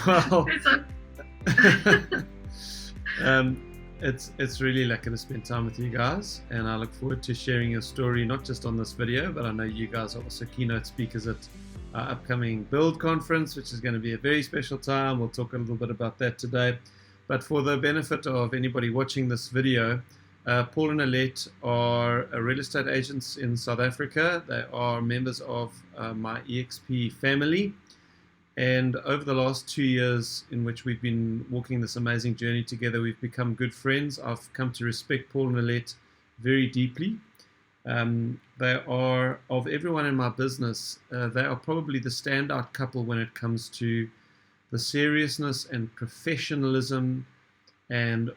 Well, it's really lucky to spend time with you guys, and I look forward to sharing your story, not just on this video, but I know you guys are also keynote speakers at our upcoming Build conference, which is going to be a very special time. We'll talk a little bit about that today. But for the benefit of anybody watching this video, Paul and Alet are real estate agents in South Africa. They are members of my eXp family. And over the last 2 years in which we've been walking this amazing journey together, we've become good friends. I've come to respect Paul and Alet very deeply. They are, of everyone in my business, they are probably the standout couple when it comes to the seriousness and professionalism and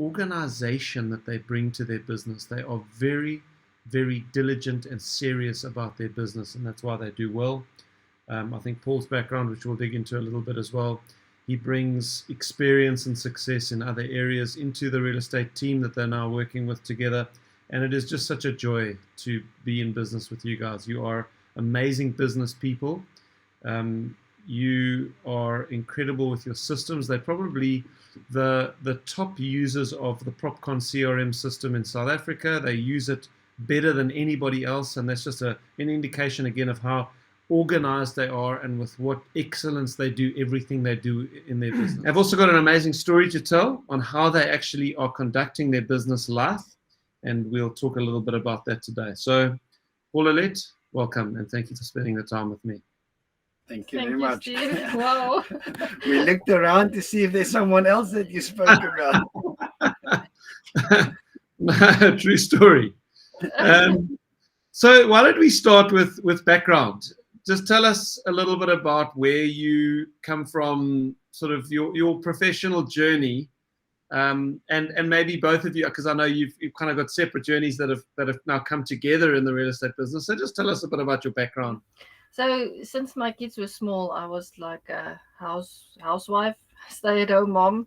organization that they bring to their business. They are very, very diligent and serious about their business, and that's why they do well. I think Paul's background, which we'll dig into a little bit as well, he brings experience and success in other areas into the real estate team that they're now working with together. And it is just such a joy to be in business with you guys. You are amazing business people. You are incredible with your systems. They're probably the top users of the PropCon CRM system in South Africa. They use it better than anybody else. And that's just an indication again of how organized they are and with what excellence they do everything they do in their business. I've also got an amazing story to tell on how they actually are conducting their business life, and we'll talk a little bit about that today. So, Paul Alet, welcome, and thank you for spending the time with me. Thank you very much. Wow. We looked around to see if there's someone else that you spoke about. True story. So why don't we start with background? Just tell us a little bit about where you come from, sort of your professional journey, and maybe both of you, because I know you've kind of got separate journeys that have now come together in the real estate business. So just tell us a bit about your background. So since my kids were small, I was like a housewife, stay-at-home mom.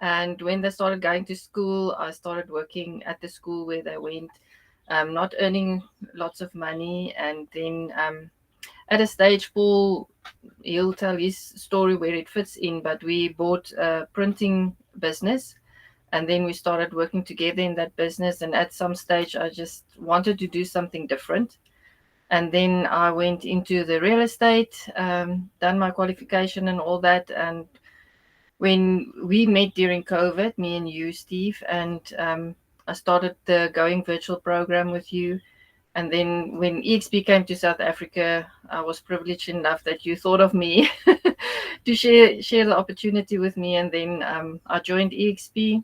And when they started going to school, I started working at the school where they went, not earning lots of money. And then at a stage, Paul, he'll tell his story where it fits in, but we bought a printing business, and then we started working together in that business. And at some stage, I just wanted to do something different. And then I went into the real estate, done my qualification and all that. And when we met during COVID, me and you, Steve, and I started the Going Virtual program with you. And then when eXp came to South Africa, I was privileged enough that you thought of me to share the opportunity with me. And then I joined eXp.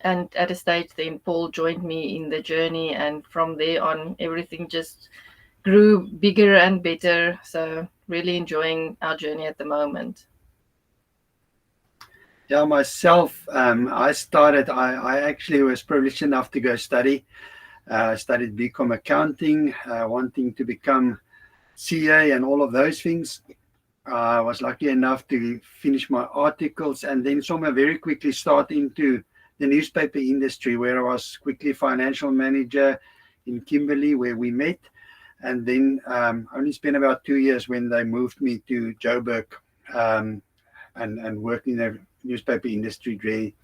And at a stage, then Paul joined me in the journey. And from there on, everything just grew bigger and better. So really enjoying our journey at the moment. Yeah, myself, I actually was privileged enough to go study. I studied BCom accounting, wanting to become CA and all of those things. I was lucky enough to finish my articles and then somewhere very quickly start into the newspaper industry, where I was quickly financial manager in Kimberley, where we met. And then only spent about 2 years when they moved me to Joburg and worked in the newspaper industry really.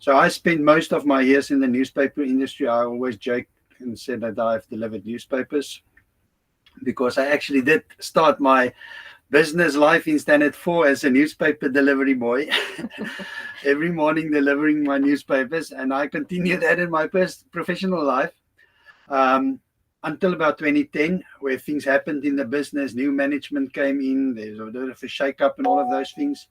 So I spent most of my years in the newspaper industry. I always joked and said that I've delivered newspapers, because I actually did start my business life in Standard 4 as a newspaper delivery boy. Every morning delivering my newspapers, and I continued that in my professional life until about 2010, where things happened in the business. New management came in, there's a bit of a shake-up and all of those things.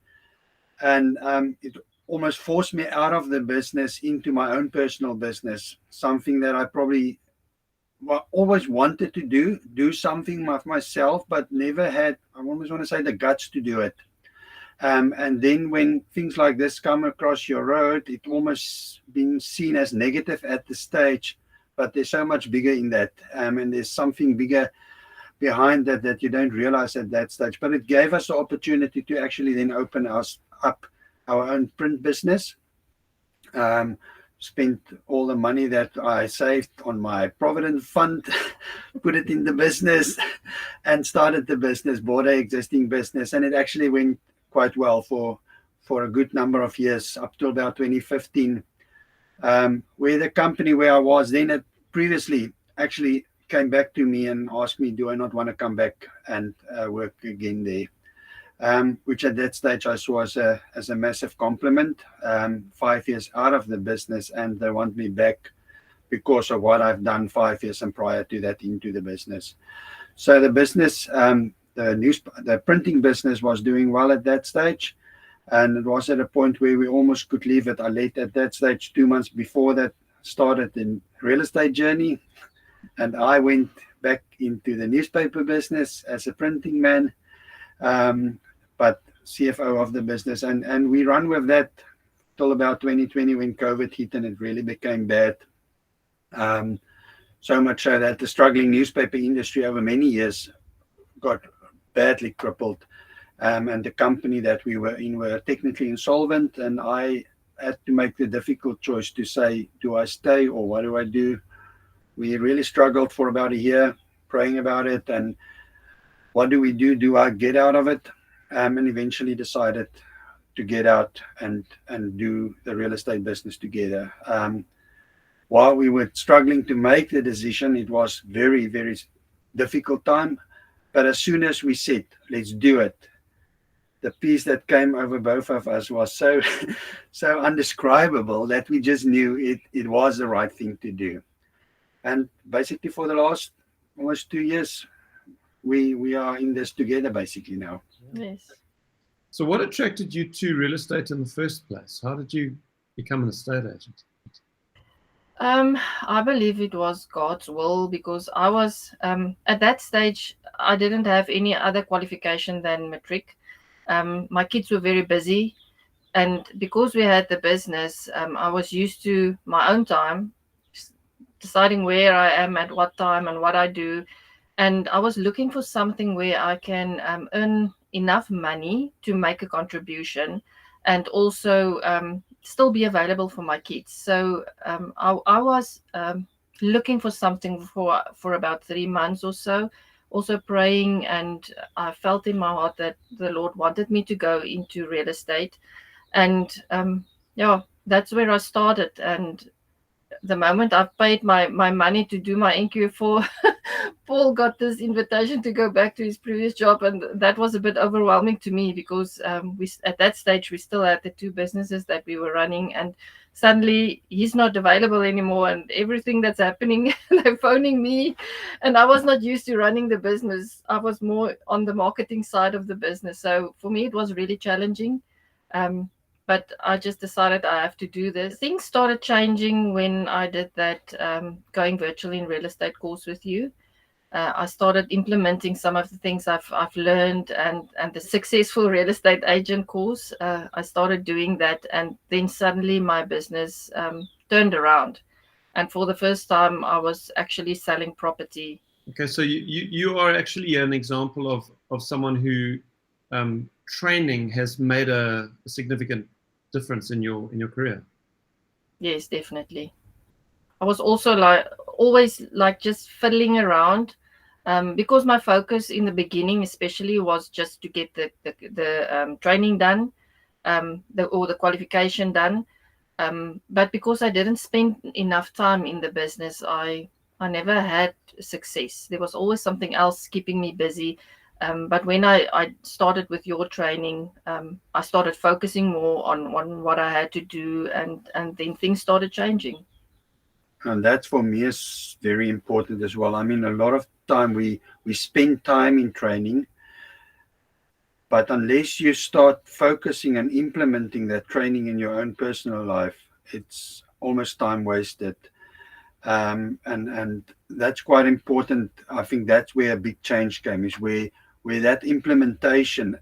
And it almost forced me out of the business into my own personal business, something that I probably always wanted to do something of myself, but never had, I almost want to say, the guts to do it. And then when things like this come across your road, it almost been seen as negative at the stage, but there's so much bigger in that. And there's something bigger behind that you don't realize at that stage. But it gave us the opportunity to actually then open us up our own print business. Spent all the money that I saved on my Provident Fund, put it in the business and started the business, bought an existing business. And it actually went quite well for a good number of years, up till about 2015, where the company where I was then at previously actually came back to me and asked me, do I not want to come back and work again there? Which at that stage I saw as a massive compliment. 5 years out of the business, and they want me back because of what I've done 5 years and prior to that into the business. So the business, the printing business was doing well at that stage, and it was at a point where we almost could leave it. Alet at that stage, 2 months before that, started in real estate journey, and I went back into the newspaper business as a printing man. But CFO of the business, and we run with that till about 2020 when COVID hit and it really became bad. So much so that the struggling newspaper industry over many years got badly crippled, and the company that we were in were technically insolvent, and I had to make the difficult choice to say, do I stay or what do I do? We really struggled for about a year, praying about it, and what do we do? Do I get out of it? And eventually decided to get out and do the real estate business together. While we were struggling to make the decision, it was very, very difficult time. But as soon as we said, let's do it, the peace that came over both of us was so so indescribable that we just knew it was the right thing to do. And basically for the last almost 2 years, we are in this together basically now. Yes. So what attracted you to real estate in the first place? How did you become an estate agent? I believe it was God's will, because I was at that stage, I didn't have any other qualification than matric. My kids were very busy, and because we had the business, I was used to my own time, deciding where I am at what time and what I do. And I was looking for something where I can earn enough money to make a contribution, and also still be available for my kids. So I was looking for something for about 3 months or so, also praying, and I felt in my heart that the Lord wanted me to go into real estate. And yeah, that's where I started. And the moment I paid my money to do my NQ4, Paul got this invitation to go back to his previous job, and that was a bit overwhelming to me, because we at that stage we still had the 2 businesses that we were running, and suddenly he's not available anymore, and everything that's happening, they're phoning me, and I was not used to running the business. I was more on the marketing side of the business, so for me it was really challenging. But I just decided I have to do this. Things started changing when I did that going virtually in real estate course with you. I started implementing some of the things I've learned, and the successful real estate agent course. I started doing that, and then suddenly my business turned around. And for the first time, I was actually selling property. Okay, so you are actually an example of someone who training has made a significant difference in your career. Yes, definitely. I was also always just fiddling around, because my focus in the beginning especially was just to get the training done, the qualification done. But because I didn't spend enough time in the business, I never had success. There was always something else keeping me busy. But when I started with your training, I started focusing more on what I had to do, and then things started changing. And that for me is very important as well. I mean, a lot of time we spend time in training, but unless you start focusing and implementing that training in your own personal life, it's almost time wasted. And that's quite important. I think that's where a big change came, is where that implementation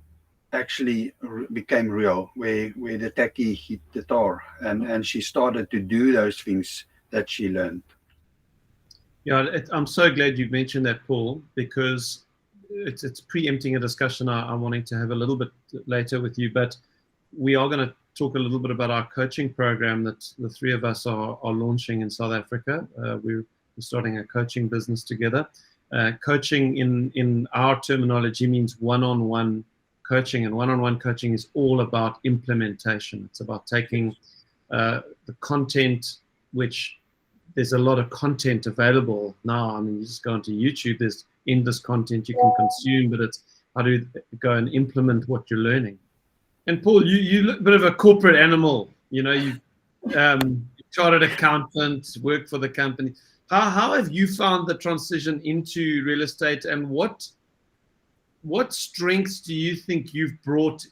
actually became real, where the tacky hit the tar, and she started to do those things that she learned. Yeah, I'm so glad you mentioned that, Paul, because it's preempting a discussion I'm wanting to have a little bit later with you. But we are going to talk a little bit about our coaching program that the 3 of us are launching in South Africa. We're starting a coaching business together. Coaching in our terminology means one-on-one coaching, and one-on-one coaching is all about implementation. It's about taking the content, which there's a lot of content available now. I mean, you just go onto YouTube, there's endless content you can consume, but it's how to go and implement what you're learning. And Paul, you look a bit of a corporate animal. You know, you chartered accountant, work for the company. How have you found the transition into real estate, and what strengths do you think you've brought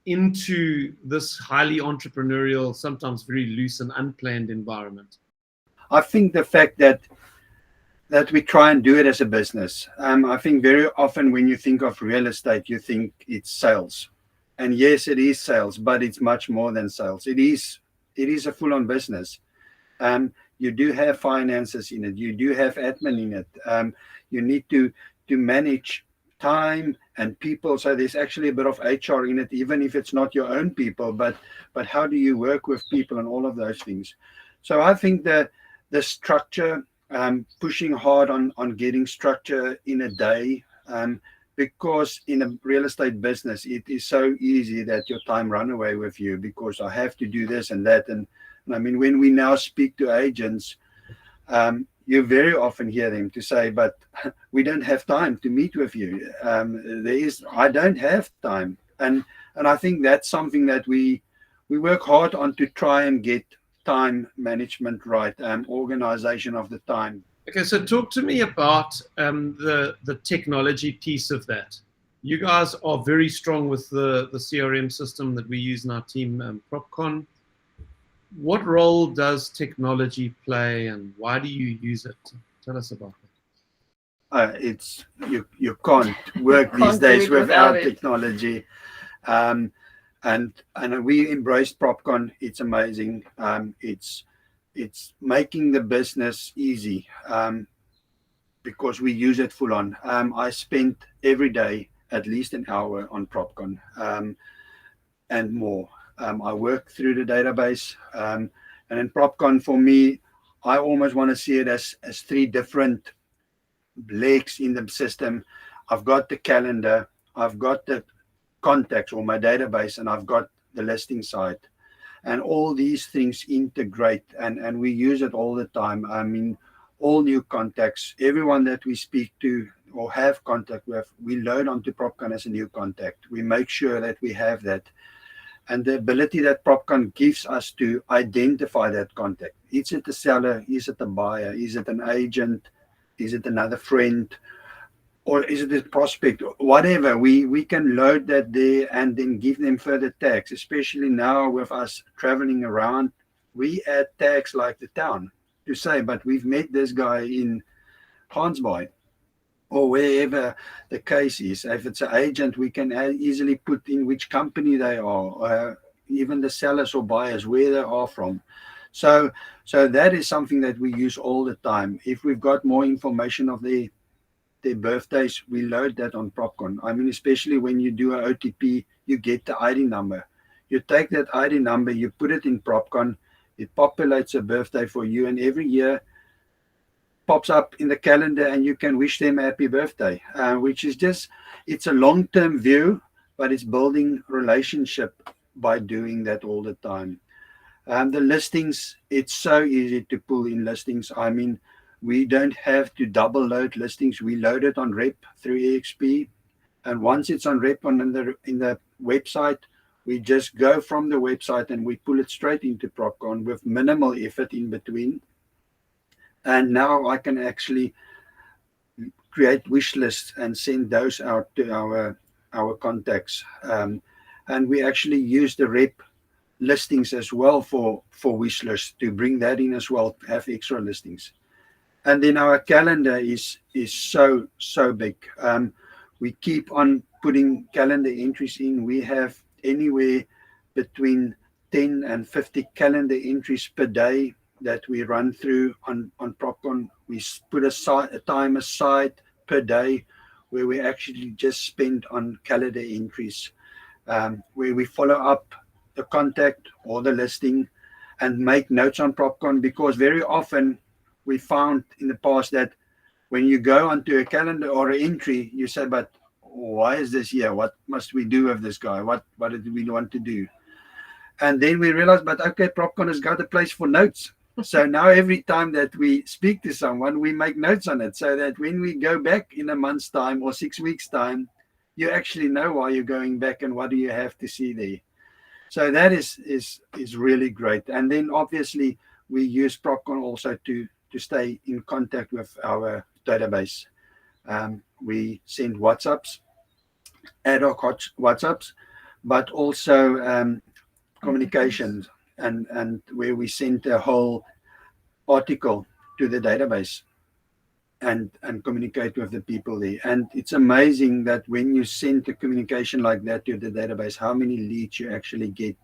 into this highly entrepreneurial, sometimes very loose and unplanned environment? I think the fact that we try and do it as a business. I think very often when you think of real estate, you think it's sales. And yes, it is sales, but it's much more than sales. It is a full-on business. You do have finances in it. You do have admin in it. You need to manage time and people. So there's actually a bit of HR in it, even if it's not your own people. But how do you work with people and all of those things? So I think the structure, pushing hard on getting structure in a day, because in a real estate business, it is so easy that your time run away with you because I have to do this and that. And I mean, when we now speak to agents, you very often hear them to say, but we don't have time to meet with you. I don't have time. And I think that's something that we work hard on to try and get time management right, organization of the time. Okay, so talk to me about the technology piece of that. You guys are very strong with the CRM system that we use in our team, PropCon. What role does technology play, and why do you use it? Tell us about that. You can't work these days without technology. And we embrace PropCon. It's amazing. It's making the business easy because we use it full on. I spend every day at least an hour on PropCon and more. I work through the database, and in PropCon, for me, I almost want to see it as three different legs in the system. I've got the calendar, I've got the contacts or my database, and I've got the listing site. And all these things integrate, and we use it all the time. I mean, all new contacts, everyone that we speak to or have contact with, we load onto PropCon as a new contact. We make sure that we have that. And the ability that PropCon gives us to identify that contact. Is it the seller? Is it the buyer? Is it an agent? Is it another friend? Or is it a prospect? Whatever, we can load that there and then give them further tags, especially now with us traveling around. We add tags like the town to say, but we've met this guy in Gansbaai or wherever the case is. If it's an agent, we can easily put in which company they are, even the sellers or buyers, where they are from. So that is something that we use all the time. If we've got more information of their birthdays, we load that on PropCon. I mean, especially when you do an OTP, you get the ID number. You take that ID number, you put it in PropCon, it populates a birthday for you, and every year pops up in the calendar and you can wish them happy birthday, which is just, it's a long-term view, but it's building relationship by doing that all the time. The listings, it's so easy to pull in listings. I mean, we don't have to double load listings. We load it on rep through eXp. And once it's on rep in the website, we just go from the website and we pull it straight into PropCon with minimal effort in between. And now I can actually create wish lists and send those out to our contacts. And we actually use the rep listings as well for wish lists to bring that in as well, have extra listings. And then our calendar is so big. We keep on putting calendar entries in. We have anywhere between 10 and 50 calendar entries per day that we run through on PropCon. We put a time aside per day where we actually just spend on calendar entries, where we follow up the contact or the listing and make notes on PropCon, because very often we found in the past that when you go onto a calendar or an entry, you say, but why is this here? What must we do with this guy? What do we want to do? And then we realized, but okay, PropCon has got a place for notes. So now every time that we speak to someone, we make notes on it, so that when we go back in a month's time or 6 weeks' time, you actually know why you're going back and what do you have to see there. So that is really great. And then obviously we use PropCon also to stay in contact with our database. We send WhatsApps, ad hoc WhatsApps, but also communications, and where we send a whole article to the database and communicate with the people there. And it's amazing that when you send a communication like that to the database, how many leads you actually get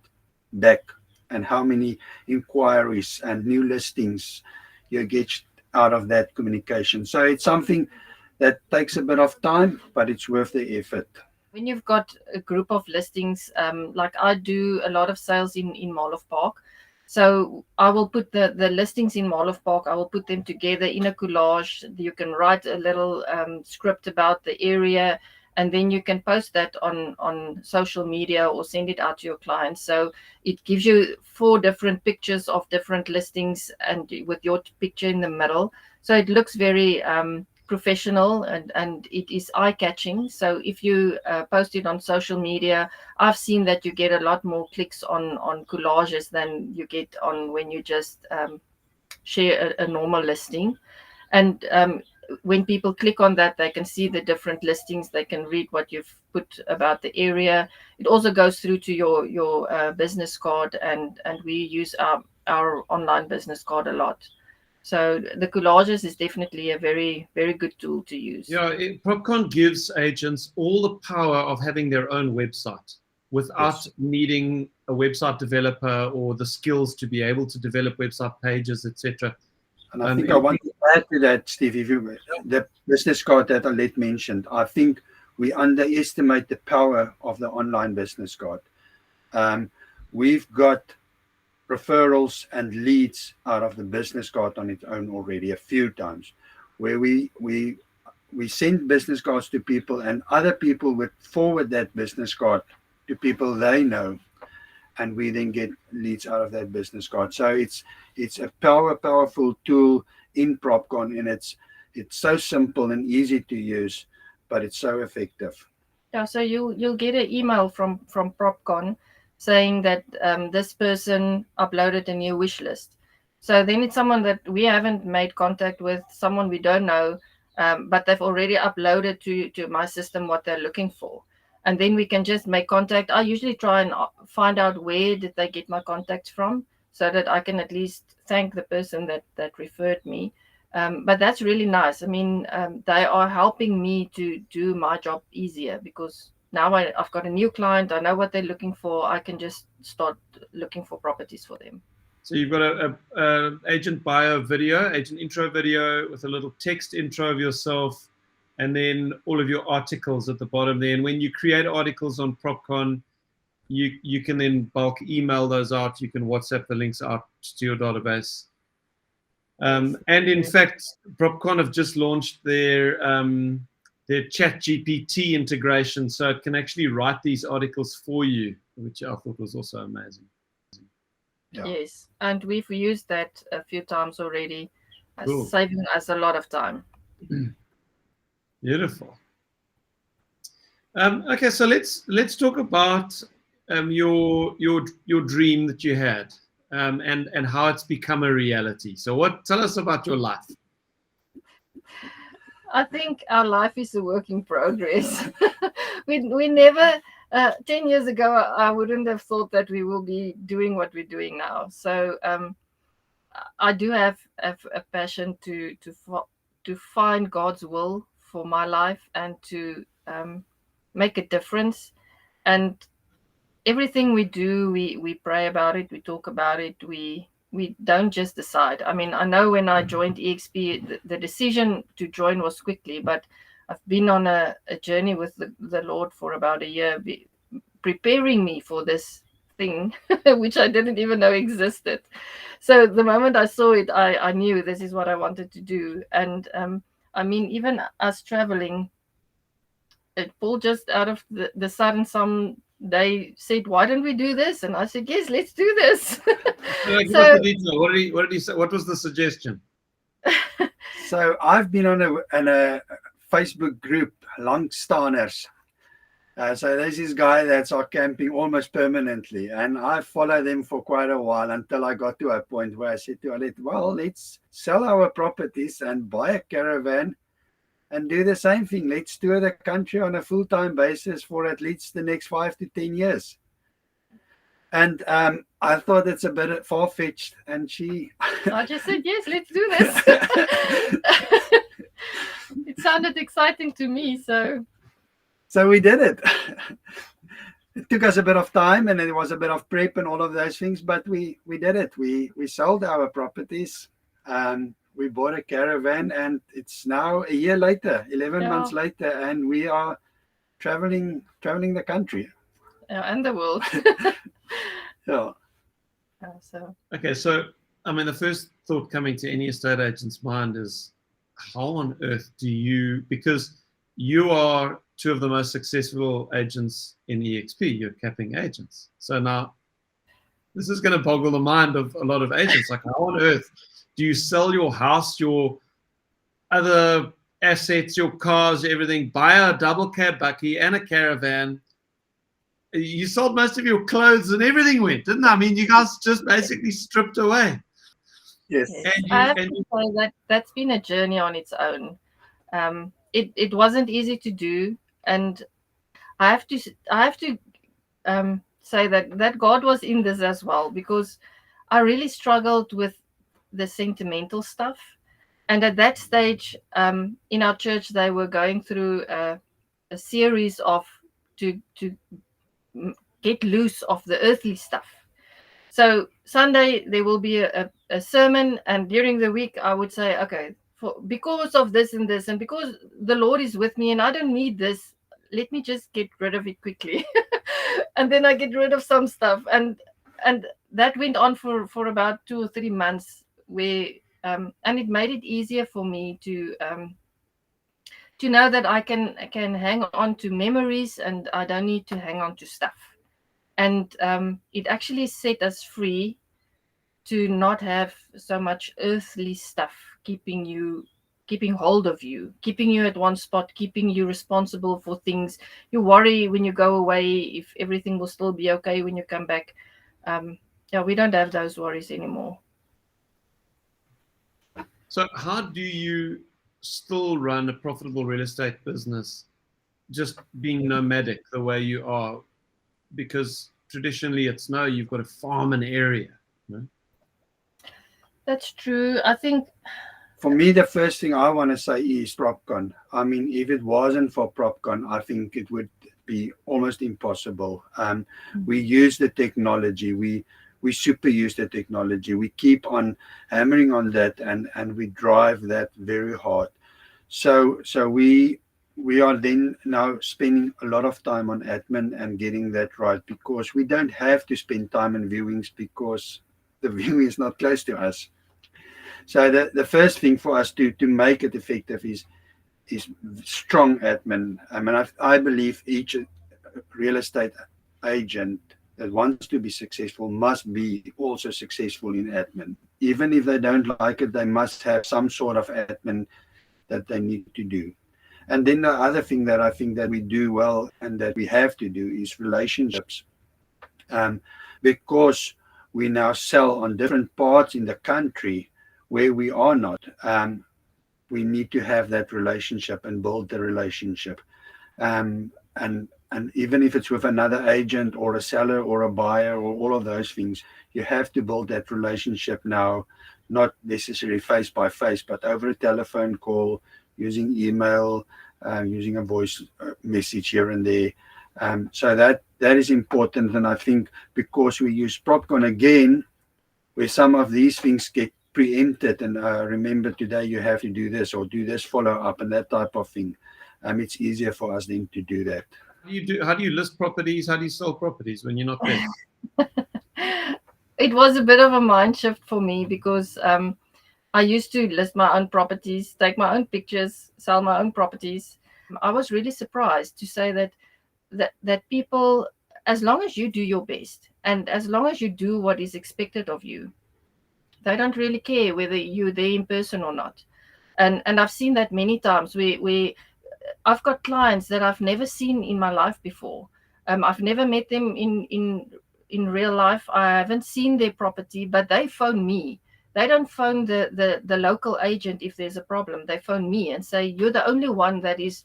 back and how many inquiries and new listings you get out of that communication. So it's something that takes a bit of time, but it's worth the effort. When you've got a group of listings, like I do a lot of sales in Mall of Park. So I will put the listings in Mall of Park, I will put them together in a collage. You can write a little script about the area, and then you can post that on social media or send it out to your clients. So it gives you 4 different pictures of different listings and with your picture in the middle. So it looks very professional and it is eye-catching. So if you post it on social media, I've seen that you get a lot more clicks on collages than you get on when you just share a normal listing. And when people click on that, they can see the different listings, they can read what you've put about the area. It also goes through to your business card, and we use our online business card a lot. So the collages is definitely a very, very good tool to use. Yeah, PropCon gives agents all the power of having their own website without needing a website developer or the skills to be able to develop website pages, etc. And I think I want to add to that, Steve, if you the business card that Alet mentioned, I think we underestimate the power of the online business card. We've got referrals and leads out of the business card on its own already a few times, where we send business cards to people and other people would forward that business card to people they know, and we then get leads out of that business card. So it's a powerful tool in PropCon, and it's so simple and easy to use, but it's so effective. Yeah, so you'll get an email from PropCon saying that this person uploaded a new wish list. So then it's someone that we haven't made contact with, someone we don't know, but they've already uploaded to my system what they're looking for. And then we can just make contact. I usually try and find out where did they get my contacts from, so that I can at least thank the person that referred me. But that's really nice. I mean, they are helping me to do my job easier, because now I've got a new client. I know what they're looking for. I can just start looking for properties for them. So you've got a agent bio video, agent intro video with a little text intro of yourself, and then all of your articles at the bottom there. And when you create articles on PropCon, you can then bulk email those out. You can WhatsApp the links out to your database. And in fact, PropCon have just launched their ChatGPT integration, so it can actually write these articles for you, which I thought was also amazing. Yeah. Yes, and we've used that a few times already, Cool. saving us a lot of time. Beautiful. Okay, so let's talk about your dream that you had, and how it's become a reality. So tell us about your life. I think our life is a work in progress. we never 10 years ago I wouldn't have thought that we will be doing what we're doing now. So I do have a passion to find God's will for my life and to make a difference. And everything we do, we pray about it, we talk about it, we don't just decide. I mean, I know when I joined eXp, the decision to join was quickly, but I've been on a journey with the Lord for about a year, preparing me for this thing, which I didn't even know existed. So the moment I saw it, I knew this is what I wanted to do. And I mean, even us traveling, Paul just out of the sudden some day said, "Why don't we do this?" And I said, "Yes, let's do this." Give us the detail. What did he say? What was the suggestion? So I've been on a Facebook group, Langstaners. So there's this guy that's out camping almost permanently, and I followed them for quite a while until I got to a point where I said to Alet, well, let's sell our properties and buy a caravan and do the same thing. Let's tour the country on a full-time basis for at least the next 5 to 10 years. And I thought it's a bit far-fetched, and I just said, yes, let's do this. It sounded exciting to me, so we did it. It took us a bit of time, and it was a bit of prep and all of those things, but we did it. We sold our properties. We bought a caravan, and it's now a year later, 11 months later, and we are traveling the country. And the world. Yeah. Okay, so I mean, the first thought coming to any estate agent's mind is, how on earth do you, because you are two of the most successful agents in eXp, you're capping agents. So now this is going to boggle the mind of a lot of agents. Like, how on earth do you sell your house, your other assets, your cars, everything, buy a double cab bucky and a caravan? You sold most of your clothes and everything went, didn't it? I mean, you guys just basically stripped away. Yes. I have to say that's been a journey on its own. It wasn't easy to do, and I have to say that God was in this as well, because I really struggled with the sentimental stuff. And at that stage, in our church, they were going through a series of to get loose of the earthly stuff. So Sunday there will be a sermon, and during the week I would say, okay, because of this and this, and because the Lord is with me and I don't need this, let me just get rid of it quickly. And then I get rid of some stuff, and that went on for about 2 or 3 months, where and it made it easier for me to know that I can hang on to memories, and I don't need to hang on to stuff. And it actually set us free to not have so much earthly stuff keeping hold of you, keeping you at one spot, keeping you responsible for things. You worry when you go away if everything will still be okay when you come back. We don't have those worries anymore. So how do you still run a profitable real estate business just being nomadic the way you are? Because traditionally it's no, you've got to farm an area. No? That's true. I think for me, the first thing I want to say is PropCon. I mean, if it wasn't for PropCon, I think it would be almost impossible. We use the technology. We super use the technology. We keep on hammering on that, and we drive that very hard. So we are then now spending a lot of time on admin and getting that right, because we don't have to spend time on viewings because the viewing is not close to us. So the first thing for us to make it effective is strong admin. I mean, I believe each real estate agent that wants to be successful must be also successful in admin. Even if they don't like it, they must have some sort of admin that they need to do. And then the other thing that I think that we do well and that we have to do is relationships. Because we now sell on different parts in the country where we are not, we need to have that relationship and build the relationship. And even if it's with another agent or a seller or a buyer or all of those things, you have to build that relationship now, not necessarily face by face, but over a telephone call, using email, using a voice message here and there. So that is important. And I think because we use PropCon again, where some of these things get preempted and remember today you have to do this or do this follow up and that type of thing, it's easier for us then to do that. How do you list properties? How do you sell properties when you're not there? It was a bit of a mind shift for me, because I used to list my own properties, take my own pictures, sell my own properties. I was really surprised to say that people, as long as you do your best and as long as you do what is expected of you, they don't really care whether you're there in person or not. And I've seen that many times. We I've got clients that I've never seen in my life before. I've never met them in real life. I haven't seen their property, but they phone me. They don't phone the local agent if there's a problem. They phone me and say, "You're the only one that is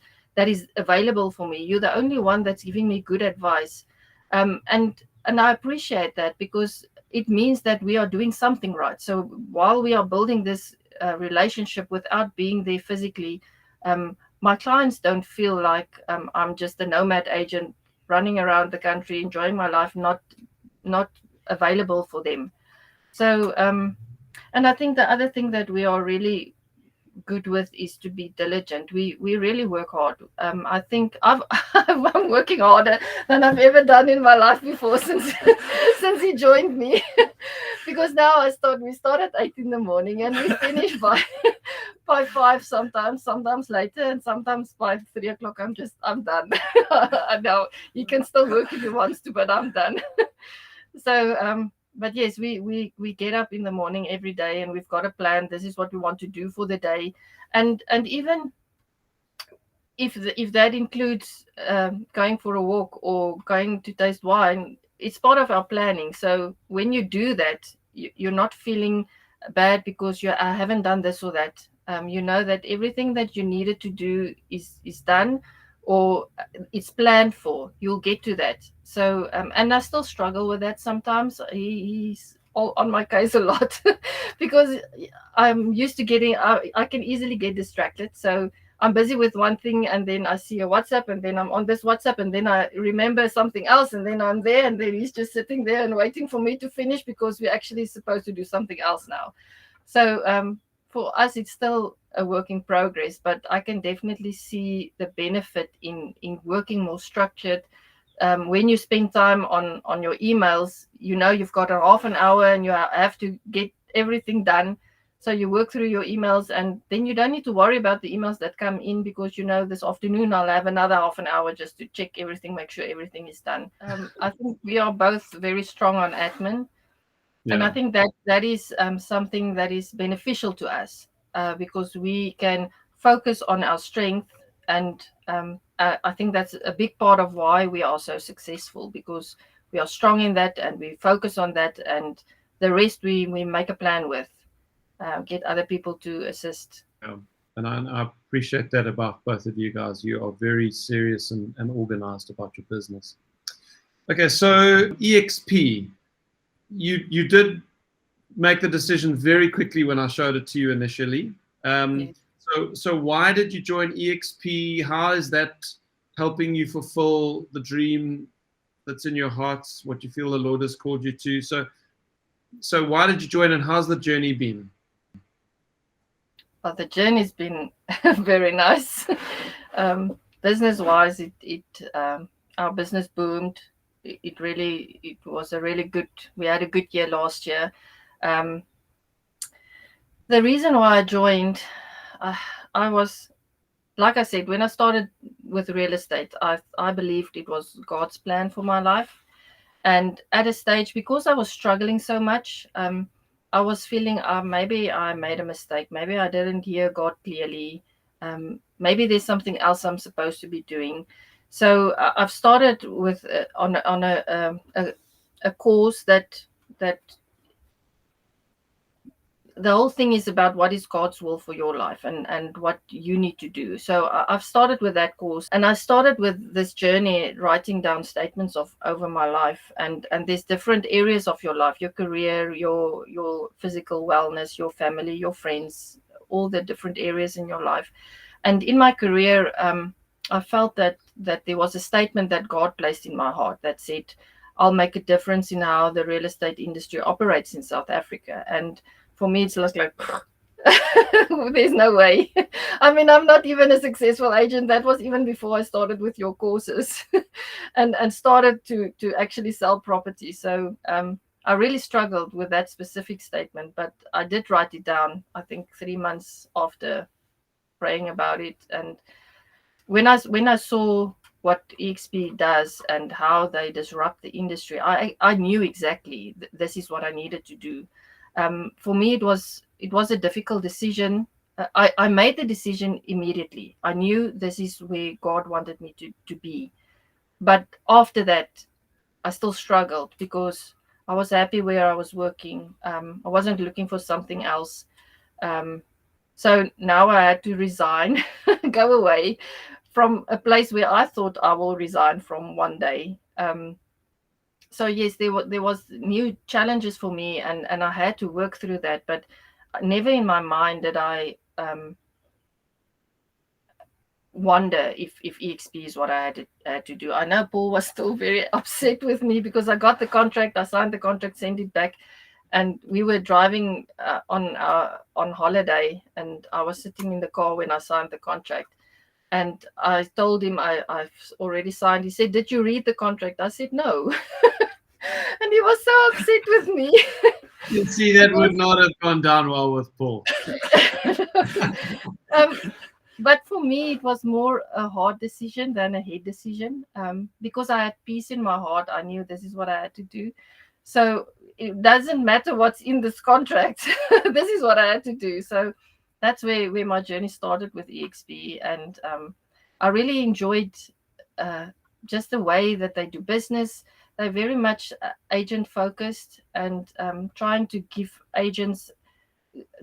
available for me. You're the only one that's giving me good advice." And I appreciate that, because it means that we are doing something right. So while we are building this relationship without being there physically, my clients don't feel like I'm just a nomad agent running around the country enjoying my life, not available for them. So and I think the other thing that we are really good with is to be diligent. We really work hard. I think I'm working harder than I've ever done in my life before since since he joined me. Because now we start at 8 in the morning and we finish by 5 sometimes later, and sometimes by 3 o'clock I'm done. I know he can still work if he wants to, but I'm done. So but yes, we get up in the morning every day and we've got a plan. This is what we want to do for the day. And even if that includes going for a walk or going to taste wine, it's part of our planning. So when you do that, you're not feeling bad because I haven't done this or that. You know that everything that you needed to do is done, or it's planned for. You'll get to that. So and I still struggle with that sometimes. He's all on my case a lot because I'm used to getting. I can easily get distracted. So I'm busy with one thing and then I see a WhatsApp and then I'm on this WhatsApp and then I remember something else and then I'm there and then he's just sitting there and waiting for me to finish because we're actually supposed to do something else now. So for us, it's still a work in progress, but I can definitely see the benefit in working more structured. When you spend time on your emails, you've got a half an hour and you have to get everything done. So you work through your emails and then you don't need to worry about the emails that come in because this afternoon I'll have another half an hour just to check everything, make sure everything is done. I think we are both very strong on admin. Yeah. And I think that is something that is beneficial to us because we can focus on our strength. And I think that's a big part of why we are so successful, because we are strong in that and we focus on that. And the rest we make a plan with, get other people to assist. Yeah. And I appreciate that about both of you guys. You are very serious and organized about your business. Okay, so eXp. You did make the decision very quickly when I showed it to you initially. Yes. So why did you join eXp? How is that helping you fulfill the dream that's in your hearts, what you feel the Lord has called you to? So why did you join and how's the journey been? Well, the journey's been very nice. Business-wise, our business boomed. It was a really good. We had a good year last year. The reason why I joined, I was, like I said, when I started with real estate, I believed it was God's plan for my life. And at a stage, because I was struggling so much, I was feeling maybe I made a mistake. Maybe I didn't hear God clearly. Maybe there's something else I'm supposed to be doing. So I've started with on a course that the whole thing is about what is God's will for your life and what you need to do. So I've started with that course, and I started with this journey writing down statements over my life, and there's different areas of your life, your career, your physical wellness, your family, your friends, all the different areas in your life. And in my career, I felt that there was a statement that God placed in my heart that said, I'll make a difference in how the real estate industry operates in South Africa. And for me, it's like there's no way. I mean, I'm not even a successful agent. That was even before I started with your courses and started to actually sell property. So I really struggled with that specific statement, but I did write it down, I think 3 months after praying about it. And when I saw what eXp does and how they disrupt the industry, I knew exactly this is what I needed to do. For me, it was a difficult decision. I made the decision immediately. I knew this is where God wanted me to be. But after that, I still struggled because I was happy where I was working. I wasn't looking for something else. Um, so now I had to resign, go away from a place where I thought I will resign from one day. So yes, there was new challenges for me, and I had to work through that. But never in my mind did I wonder if eXp is what I had to do. I know Paul was still very upset with me because I got the contract, I signed the contract, sent it back, and we were driving on holiday, and I was sitting in the car when I signed the contract. And I told him I've already signed. He said, "Did you read the contract?" I said, "No." And he was so upset with me. You see, that would not have gone down well with Paul. um, but for me, it was more a hard decision than a head decision, because I had peace in my heart. I knew this is what I had to do. So it doesn't matter what's in this contract. This is what I had to do. So that's where my journey started with eXp. And I really enjoyed just the way that they do business. They're very much agent focused, and trying to give agents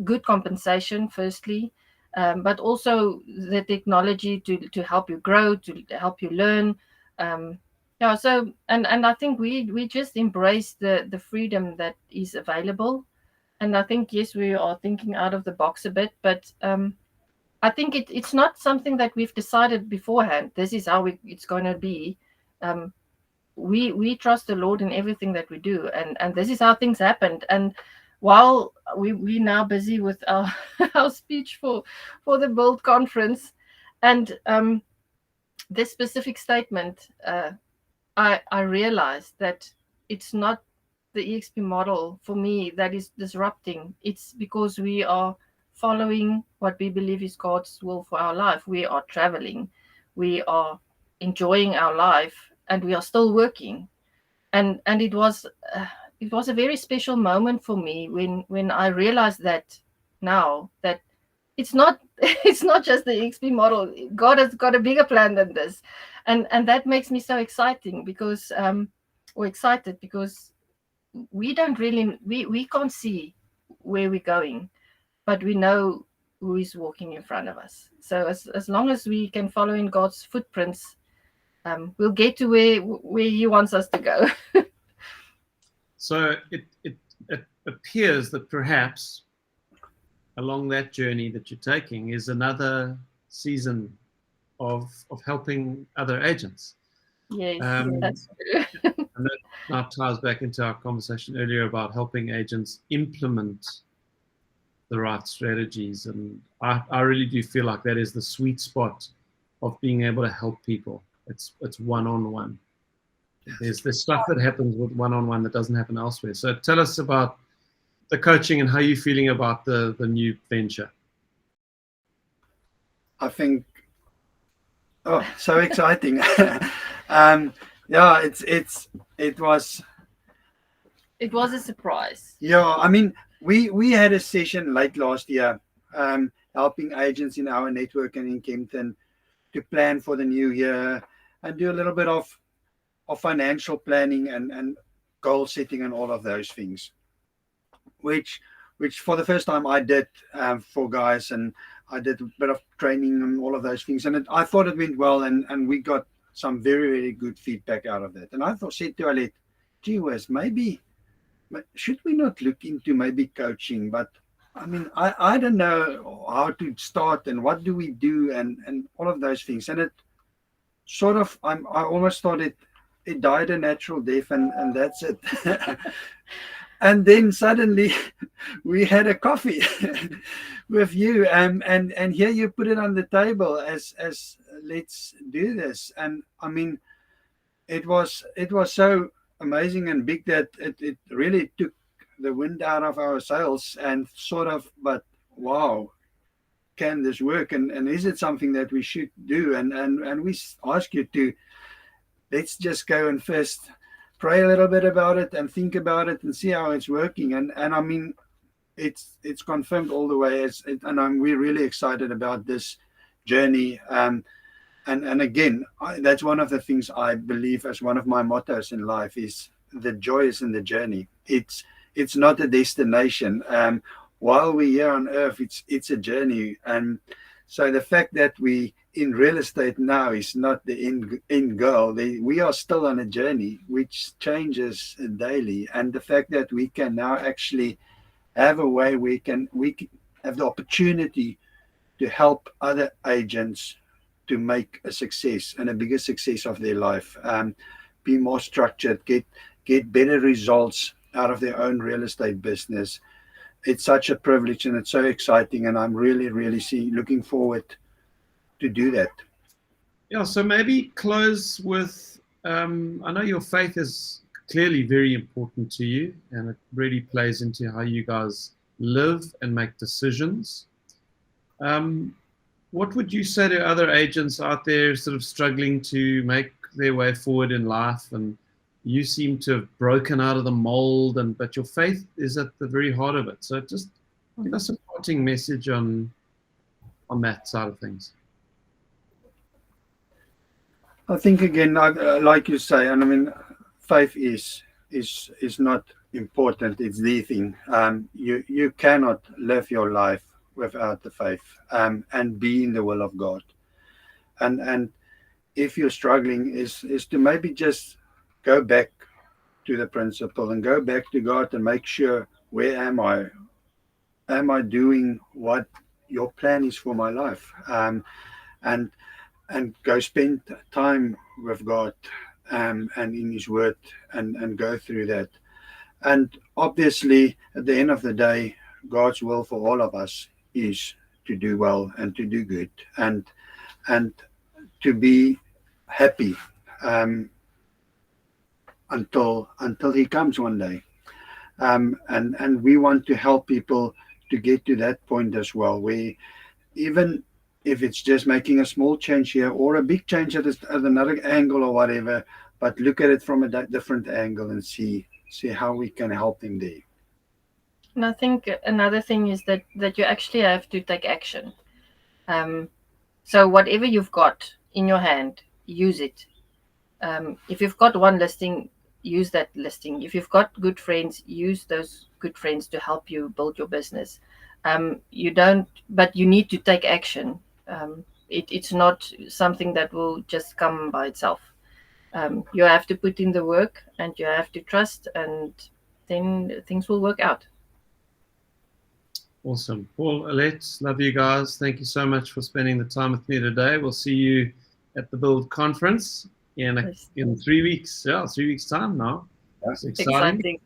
good compensation, firstly, but also the technology to help you grow, to help you learn. Yeah, so and I think we just embrace the freedom that is available. And I think, yes, we are thinking out of the box a bit, but I think it's not something that we've decided beforehand. This is how it's going to be. Um, we trust the Lord in everything that we do, and this is how things happened. And while we now busy with our our speech for the Build conference, and this specific statement, I realized that it's not the eXp model for me that is disrupting. It's because we are following what we believe is God's will for our life. We are traveling, we are enjoying our life, and we are still working. And it was a very special moment for me when I realized that now that it's not it's not just the eXp model. God has got a bigger plan than this, and that makes me so exciting because or excited because we don't really we can't see where we're going, but we know who is walking in front of us. So as long as we can follow in God's footprints, we'll get to where He wants us to go. So it appears that perhaps along that journey that you're taking is another season of helping other agents. Yes, that's true. And that now ties back into our conversation earlier about helping agents implement the right strategies. And I really do feel like that is the sweet spot of being able to help people. It's one-on-one. There's stuff that happens with one-on-one that doesn't happen elsewhere. So tell us about the coaching and how you're feeling about the new venture. I think, so exciting. Yeah, it was a surprise. Yeah, I mean, we had a session late last year, helping agents in our network and in Kempton to plan for the new year and do a little bit of financial planning and goal setting and all of those things, which for the first time I did for guys, and I did a bit of training and all of those things, and I thought it went well, and we got some very, very good feedback out of that. And I said to Alet, gee whiz, maybe should we not look into maybe coaching? But I mean, I don't know how to start and what do we do and all of those things. And it sort of, I almost thought it died a natural death, and that's it. And then suddenly we had a coffee with you, and here you put it on the table as let's do this. And I mean, it was so amazing and big that it really took the wind out of our sails, and sort of, but wow, can this work, and is it something that we should do? And we ask you to, let's just go and first pray a little bit about it and think about it and see how it's working. And I mean, it's confirmed all the way, we're really excited about this journey. And again, that's one of the things I believe as one of my mottos in life is the joy is in the journey. It's not a destination. While we're here on earth, it's a journey. And so the fact that we in real estate now is not the end goal. We are still on a journey which changes daily. And the fact that we can now actually have a way we can have the opportunity to help other agents to make a success and a bigger success of their life, be more structured, get better results out of their own real estate business. It's such a privilege and it's so exciting, and I'm really looking forward to do that. Yeah, so maybe close with, I know your faith is clearly very important to you, and it really plays into how you guys live and make decisions. What would you say to other agents out there sort of struggling to make their way forward in life, and you seem to have broken out of the mold, but your faith is at the very heart of it? So just give us a parting message on that side of things. I think again, like you say, and I mean, faith is not important. It's the thing. You cannot live your life without the faith, and be in the will of God. And if you're struggling, is to maybe just go back to the principle and go back to God and make sure, where am I? Am I doing what your plan is for my life? And go spend time with God, and in His Word, and go through that. And obviously, at the end of the day, God's will for all of us is to do well and to do good, and to be happy until He comes one day. And we want to help people to get to that point as well, where even if it's just making a small change here or a big change at another angle or whatever, but look at it from a different angle and see how we can help them there. And I think another thing is that you actually have to take action. So whatever you've got in your hand, use it. If you've got one listing, use that listing. If you've got good friends, use those good friends to help you build your business. But you need to take action. It's not something that will just come by itself. You have to put in the work, and you have to trust, and then things will work out. Awesome. Paul, Alet, love you guys. Thank you so much for spending the time with me today. We'll see you at the Build conference in 3 weeks. Yeah, 3 weeks time now. That's exciting.